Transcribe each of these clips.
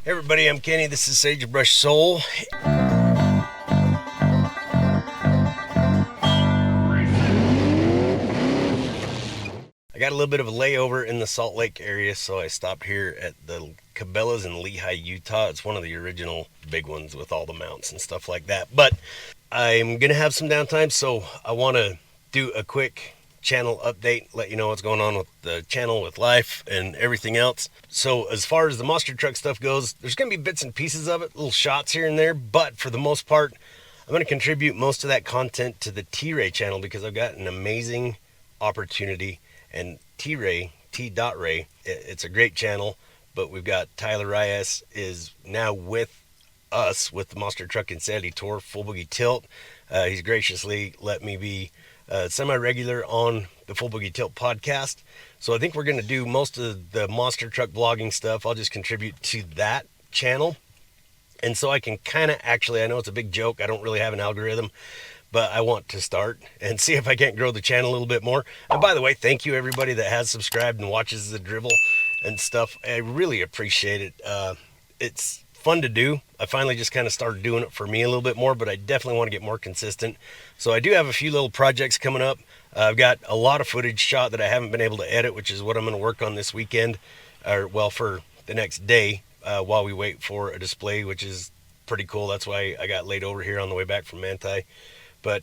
Hey everybody, I'm Kenny. This is Sagebrush Soul. I got a little bit of a layover in the Salt Lake area, so I stopped here at the Cabela's in Lehi, Utah. It's one of the original big ones with all the mounts and stuff like that. But I'm going to have some downtime, so I want to do a quick channel update, let you know what's going on with the channel, with life, and everything else. So as far as the monster truck stuff goes, there's going to be bits and pieces of it, little shots here and there, but for the most part, I'm going to contribute most of that content to the T-Ray channel because I've got an amazing opportunity. And T-Ray, T.Ray, it's a great channel, but we've got Tyler Reyes is now with us with the Monster Truck Insanity Tour, Full Boogie Tilt. He's graciously let me be semi-regular on the Full Boogie Tilt podcast. So I think we're going to do most of the monster truck vlogging stuff. I'll just contribute to that channel. And so I can kind of actually, I know it's a big joke, I don't really have an algorithm, but I want to start and see if I can't grow the channel a little bit more. And by the way, thank you everybody that has subscribed and watches the drivel and stuff. I really appreciate it. It's fun to do. I finally just kind of started doing it for me a little bit more, but I definitely want to get more consistent. So I do have a few little projects coming up. I've got a lot of footage shot that I haven't been able to edit, which is what I'm going to work on this weekend, or well, for the next day while we wait for a display, which is pretty cool. That's why I got laid over here on the way back from Manti. But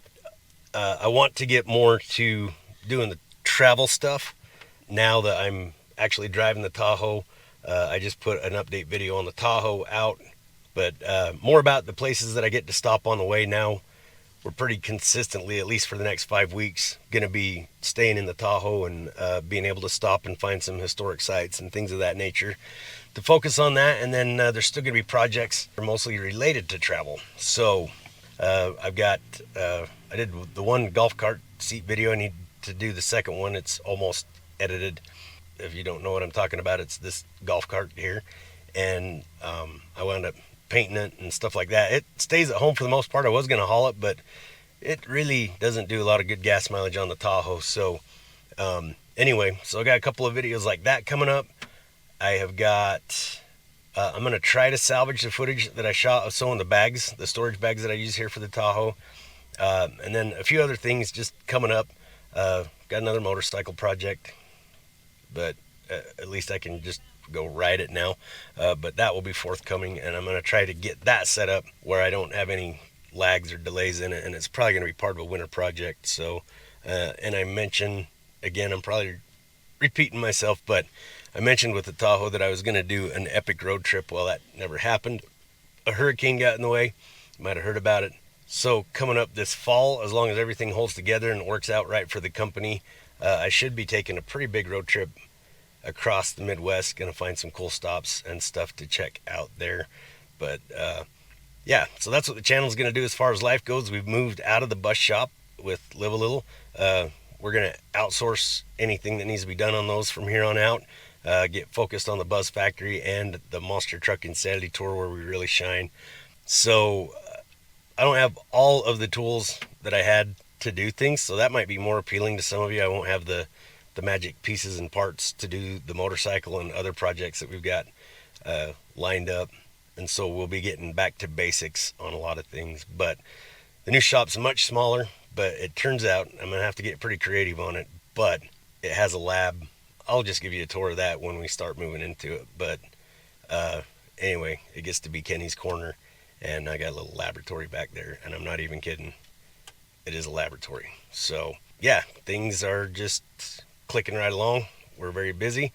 I want to get more to doing the travel stuff now that I'm actually driving the Tahoe. I just put an update video on the Tahoe out, but more about the places that I get to stop on the way now. We're pretty consistently, at least for the next 5 weeks, going to be staying in the Tahoe and being able to stop and find some historic sites and things of that nature to focus on that. And then there's still going to be projects that are mostly related to travel. So I've got, I did the one golf cart seat video. I need to do the second one. It's almost edited. If you don't know what I'm talking about, it's this golf cart here. And I wound up painting it and stuff like that. It stays at home for the most part. I was going to haul it, but it really doesn't do a lot of good gas mileage on the Tahoe. So anyway, so I got a couple of videos like that coming up. I have got, I'm going to try to salvage the footage that I shot of sewing the bags, the storage bags that I use here for the Tahoe. And then a few other things just coming up. Got another motorcycle project, but at least I can just go ride it now. But that will be forthcoming, and I'm going to try to get that set up where I don't have any lags or delays in it, and it's probably going to be part of a winter project. So, and I mentioned, again, I'm probably repeating myself, but I mentioned with the Tahoe that I was going to do an epic road trip. Well, that never happened. A hurricane got in the way. You might have heard about it. So coming up this fall, as long as everything holds together and works out right for the company, I should be taking a pretty big road trip across the Midwest. Going to find some cool stops and stuff to check out there. But yeah, so that's what the channel is going to do as far as life goes. We've moved out of the bus shop with Live a Little. We're going to outsource anything that needs to be done on those from here on out. Get focused on the Buzz Factory and the Monster Truck Insanity Tour where we really shine. So I don't have all of the tools that I had to do things, so that might be more appealing to some of you. I won't have the magic pieces and parts to do the motorcycle and other projects that we've got lined up. And so we'll be getting back to basics on a lot of things. But the new shop's much smaller, but it turns out I'm going to have to get pretty creative on it. But it has a lab. I'll just give you a tour of that when we start moving into it. But anyway, it gets to be Kenny's Corner, and I got a little laboratory back there, and I'm not even kidding. It is a laboratory. So yeah, things are just clicking right along. We're very busy,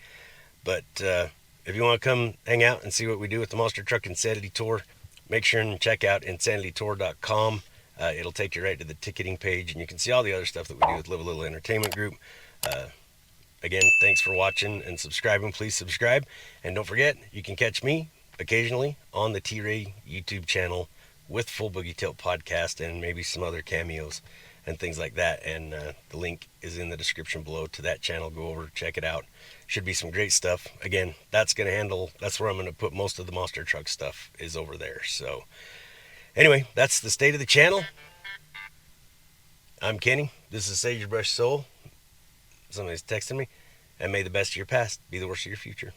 but if you want to come hang out and see what we do with the Monster Truck Insanity Tour, make sure and check out insanitytour.com. It'll take you right to the ticketing page, and you can see all the other stuff that we do with Live a Little Entertainment Group. Again, thanks for watching and subscribing. Please subscribe. And don't forget, you can catch me occasionally on the T-Ray YouTube channel with Full Boogie Tilt podcast and maybe some other cameos and things like that. And the link is in the description below to that channel. Go over, check it out. Should be some great stuff. Again, that's where I'm going to put most of the monster truck stuff is over there. So anyway, that's the state of the channel. I'm Kenny. This is Sagebrush Soul. Somebody's texting me. And may the best of your past be the worst of your future.